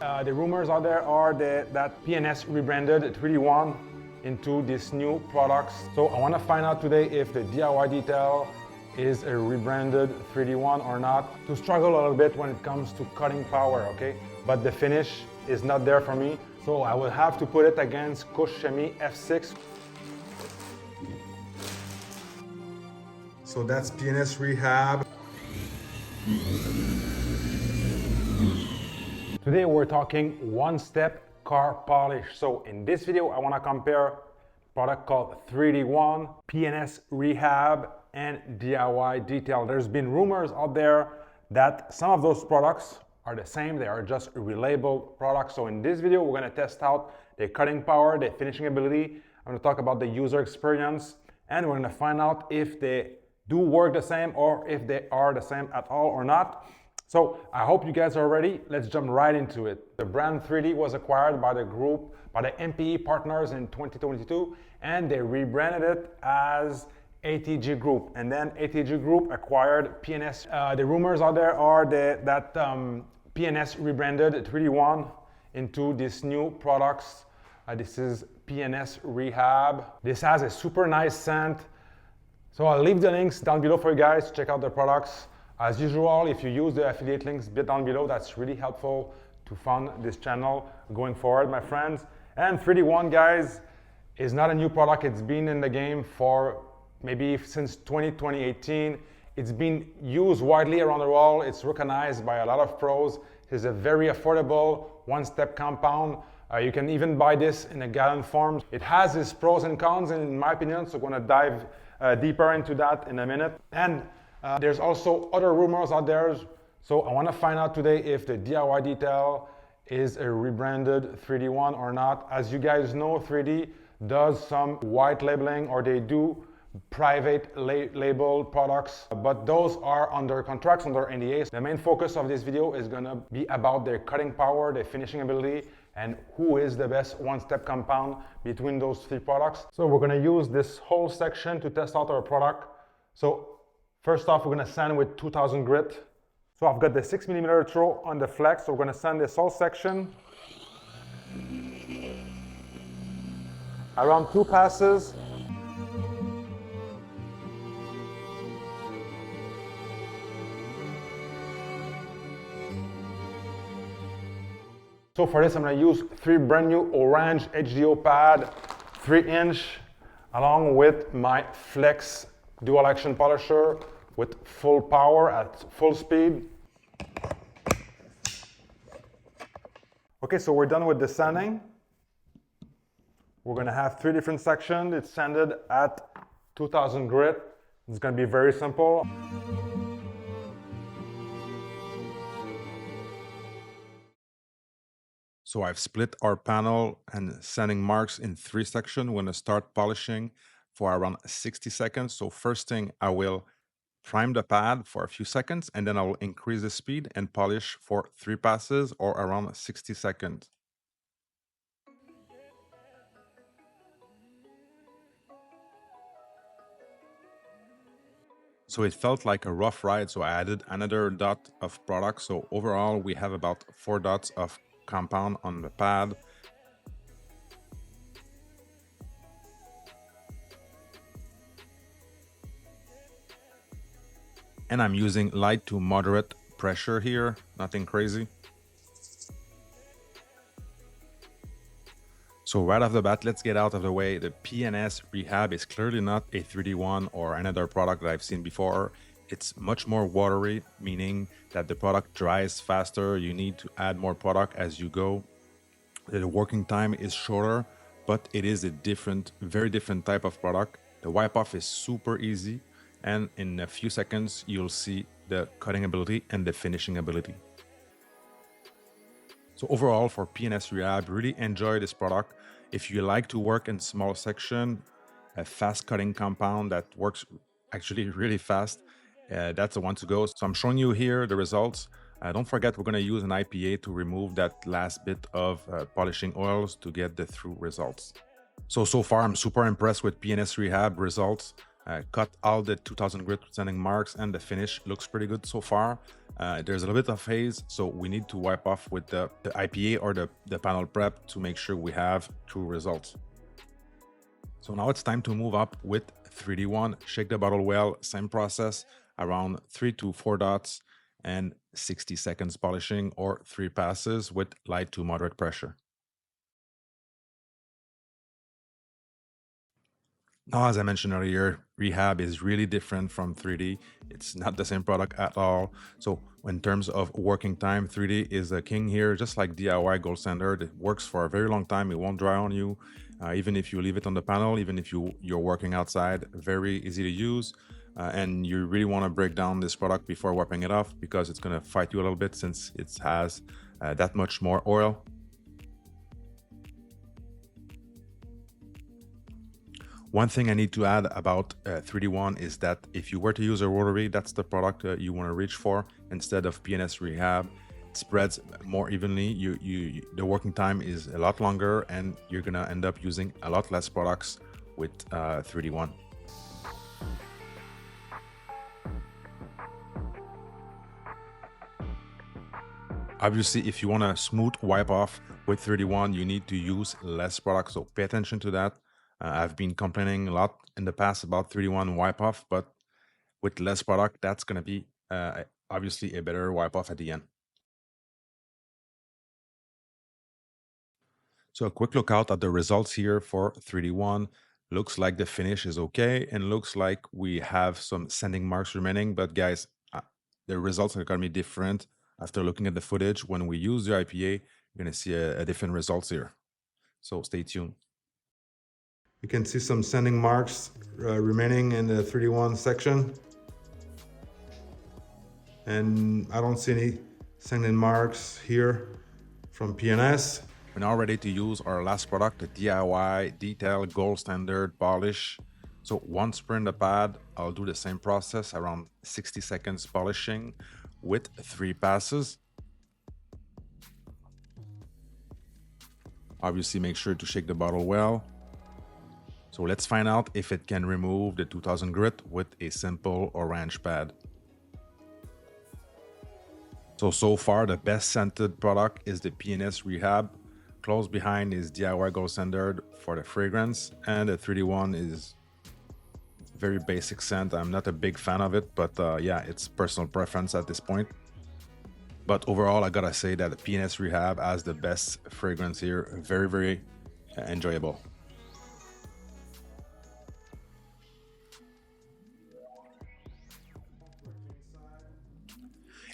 The rumors out there are that P&S rebranded 3D1 into these new products. So I want to find out today if the DIY detail is a rebranded 3D1 or not. To struggle a little bit when it comes to cutting power, okay? But the finish is not there for me. So I will have to put it against Koshemi F6. So that's P&S Rehab. Today we're talking one-step car polish. So in this video, I want to compare a product called 3D1, P&S Rehab, and DIY Detail. There's been rumors out there that some of those products are the same. They are just relabeled products. So in this video, we're going to test out the cutting power, the finishing ability. I'm going to talk about the user experience, and we're going to find out if they do work the same or if they are the same at all or not. So I hope you guys are ready. Let's jump right into it. The brand 3D was acquired by the MPE partners in 2022, and they rebranded it as ATG Group. And then ATG Group acquired P&S. The rumors out there are that P&S rebranded 3D1 into these new products. This is P&S Rehab. This has a super nice scent. So I'll leave the links down below for you guys to check out the products. As usual, if you use the affiliate links down below, that's really helpful to fund this channel going forward, my friends. And 3D1, guys, is not a new product. It's been in the game for maybe since 2018. It's been used widely around the world. It's recognized by a lot of pros. It's a very affordable one-step compound. You can even buy this in a gallon form. It has its pros and cons, in my opinion, so I'm gonna dive deeper into that in a minute. And there's also other rumors out there. So I wanna find out today if the DIY Detail is a rebranded 3D1 or not. As you guys know, 3D does some white labeling, or they do private label products, but those are under contracts, under NDAs. The main focus of this video is gonna be about their cutting power, their finishing ability, and who is the best one-step compound between those three products. So we're gonna use this whole section to test out our product. So first off, we're gonna sand with 2000 grit. So I've got the 6mm throw on the flex, so we're gonna sand this whole section. Around 2 passes. So for this, I'm going to use 3 brand new orange HDO pad, 3-inch, along with my Flex dual action polisher with full power at full speed. Okay, so we're done with the sanding. We're going to have 3 different sections. It's sanded at 2000 grit. It's going to be very simple. So I've split our panel and sanding marks in 3 sections. We're going to start polishing for around 60 seconds. So first thing, I will prime the pad for a few seconds, and then I will increase the speed and polish for 3 passes or around 60 seconds. So it felt like a rough ride, so I added another dot of product. So overall, we have about 4 dots of compound on the pad. And I'm using light to moderate pressure here, nothing crazy. So right off the bat, let's get out of the way. The P&S Rehab is clearly not a 3D1 or another product that I've seen before. It's much more watery, meaning that the product dries faster. You need to add more product as you go. The working time is shorter, but it is a very different type of product. The wipe off is super easy, and in a few seconds, you'll see the cutting ability and the finishing ability. So overall, for P&S Rehab, really enjoy this product. If you like to work in small section, a fast cutting compound that works actually really fast, that's the one to go. So I'm showing you here the results. Don't forget, we're going to use an IPA to remove that last bit of polishing oils to get the through results. So far, I'm super impressed with P&S Rehab results. cut all the 2000 grit sanding marks, and the finish looks pretty good so far. There's a little bit of haze, so we need to wipe off with the IPA or the panel prep to make sure we have true results. So now it's time to move up with 3D1. Shake the bottle well, same process, around 3 to 4 dots and 60 seconds polishing, or 3 passes with light to moderate pressure. Now, as I mentioned earlier, Rehab is really different from 3D. It's not the same product at all. So in terms of working time, 3D is a king here, just like DIY gold standard. It works for a very long time. It won't dry on you. Even if you leave it on the panel, even if you're working outside, very easy to use. And you really want to break down this product before wiping it off, because it's going to fight you a little bit since it has that much more oil. One thing I need to add about 3D1 is that if you were to use a rotary, that's the product you want to reach for instead of P&S Rehab. It spreads more evenly. The working time is a lot longer, and you're gonna end up using a lot less products with 3D1. Obviously, if you want a smooth wipe off with 3D1, you need to use less products, so pay attention to that. I've been complaining a lot in the past about 3D1 wipe off, but with less product, that's going to be obviously a better wipe off at the end. So a quick look out at the results here for 3D1. Looks like the finish is okay, and looks like we have some sanding marks remaining, but guys, the results are going to be different after looking at the footage. When we use the IPA, you're going to see a different results here. So stay tuned. You can see some sanding marks remaining in the 3D1 section. And I don't see any sanding marks here from P&S. We're now ready to use our last product, the DIY Detail Gold Standard Polish. So one spray in the pad, I'll do the same process, around 60 seconds polishing with 3 passes. Obviously, make sure to shake the bottle well. So let's find out if it can remove the 2000 grit with a simple orange pad. So far, the best scented product is the P&S Rehab. Close behind is DIY Gold Standard for the fragrance, and the 3D1 is very basic scent. I'm not a big fan of it, but yeah, it's personal preference at this point. But overall, I gotta say that the P&S Rehab has the best fragrance here. Very, very enjoyable.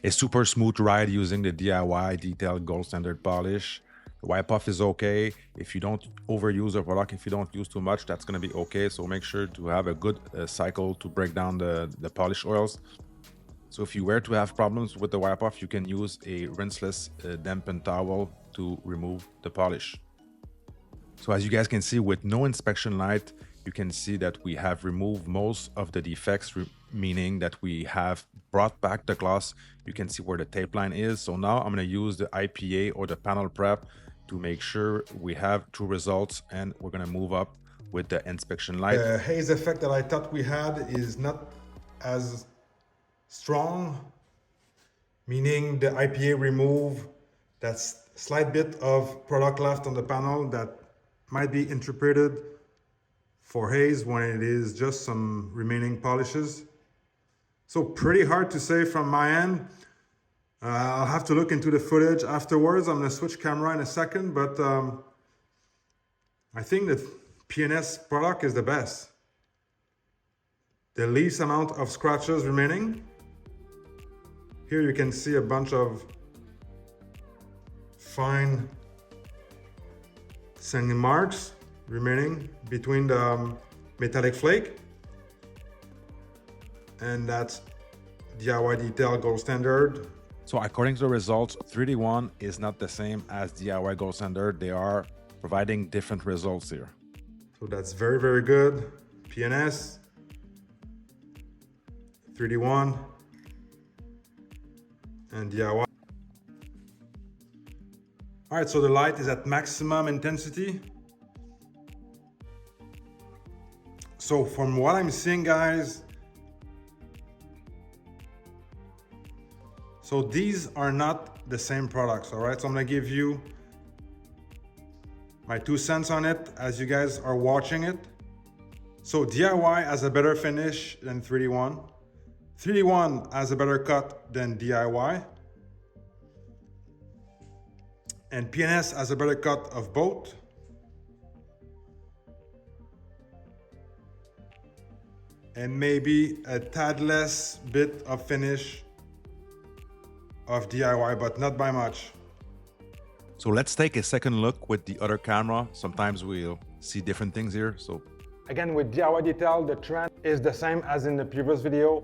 A super smooth ride using the DIY Detailed Gold Standard Polish. The wipe off is okay. If you don't overuse the product, if you don't use too much, that's going to be okay. So make sure to have a good cycle to break down the polish oils. So if you were to have problems with the wipe off, you can use a rinseless dampened towel to remove the polish. So as you guys can see, with no inspection light, you can see that we have removed most of the defects, meaning that we have brought back the gloss. You can see where the tape line is. So now I'm going to use the IPA or the panel prep to make sure we have true results, and we're going to move up with the inspection light. The haze effect that I thought we had is not as strong, meaning the IPA remove that slight bit of product left on the panel that might be interpreted for haze when it is just some remaining polishes. So pretty hard to say from my end. I'll have to look into the footage afterwards. I'm gonna switch camera in a second, but I think the P&S product is the best. The least amount of scratches remaining. Here you can see a bunch of fine sanding marks remaining between the metallic flake, and that's DIY Detail Gold Standard. So according to the results, 3D1 is not the same as DIY Gold Standard. They are providing different results here. So that's very, very good. P&S, 3D1, and DIY. All right, so the light is at maximum intensity. So from what I'm seeing, guys, so these are not the same products, all right? So I'm gonna give you my 2 cents on it as you guys are watching it. So DIY has a better finish than 3D1. 3D1 has a better cut than DIY. And P&S has a better cut of both. And maybe a tad less bit of finish of DIY, but not by much. So let's take a second look with the other camera. Sometimes we'll see different things here. So again, with DIY detail, the trend is the same as in the previous video,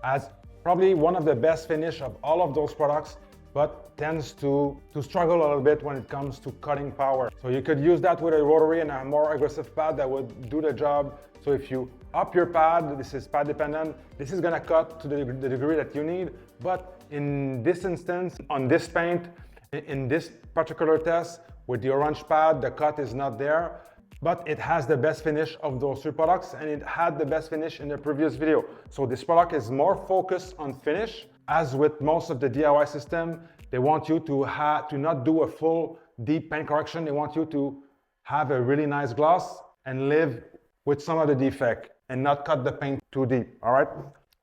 as probably one of the best finish of all of those products, but tends to struggle a little bit when it comes to cutting power. So you could use that with a rotary and a more aggressive pad that would do the job. So if you up your pad, this is pad dependent, this is gonna cut to the degree that you need. But in this instance, on this paint, in this particular test, with the orange pad, the cut is not there, but it has the best finish of those 3 products, and it had the best finish in the previous video. So this product is more focused on finish. As with most of the DIY system, they want you to not do a full deep paint correction. They want you to have a really nice gloss and live with some of the defect and not cut the paint too deep, all right?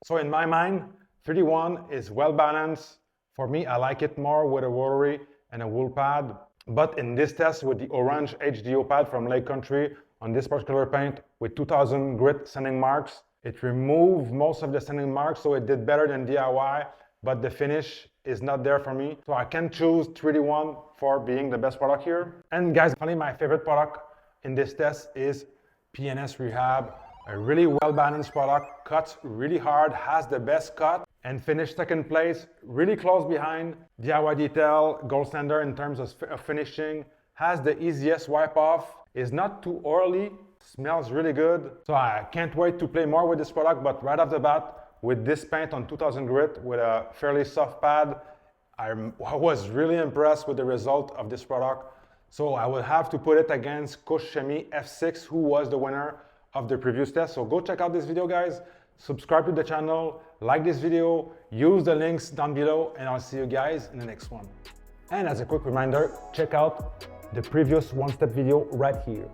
So in my mind, 3D1 is well balanced. For me, I like it more with a rotary and a wool pad. But in this test with the orange HDO pad from Lake Country on this particular paint with 2000 grit sanding marks, it removed most of the sanding marks, so it did better than DIY, but the finish is not there for me. So I can choose 3D1 for being the best product here. And guys, finally, my favorite product in this test is P&S Rehab. A really well-balanced product, cuts really hard, has the best cut, and finished second place, really close behind DIY Detail, gold standard in terms of finishing, has the easiest wipe off, is not too oily, smells really good. So I can't wait to play more with this product, but right off the bat, with this paint on 2000 grit with a fairly soft pad, I was really impressed with the result of this product. So I will have to put it against Kush Chemie F6, who was the winner of the previous test. So go check out this video, guys. Subscribe to the channel, like this video, use the links down below, and I'll see you guys in the next one. And as a quick reminder, check out the previous one-step video right here.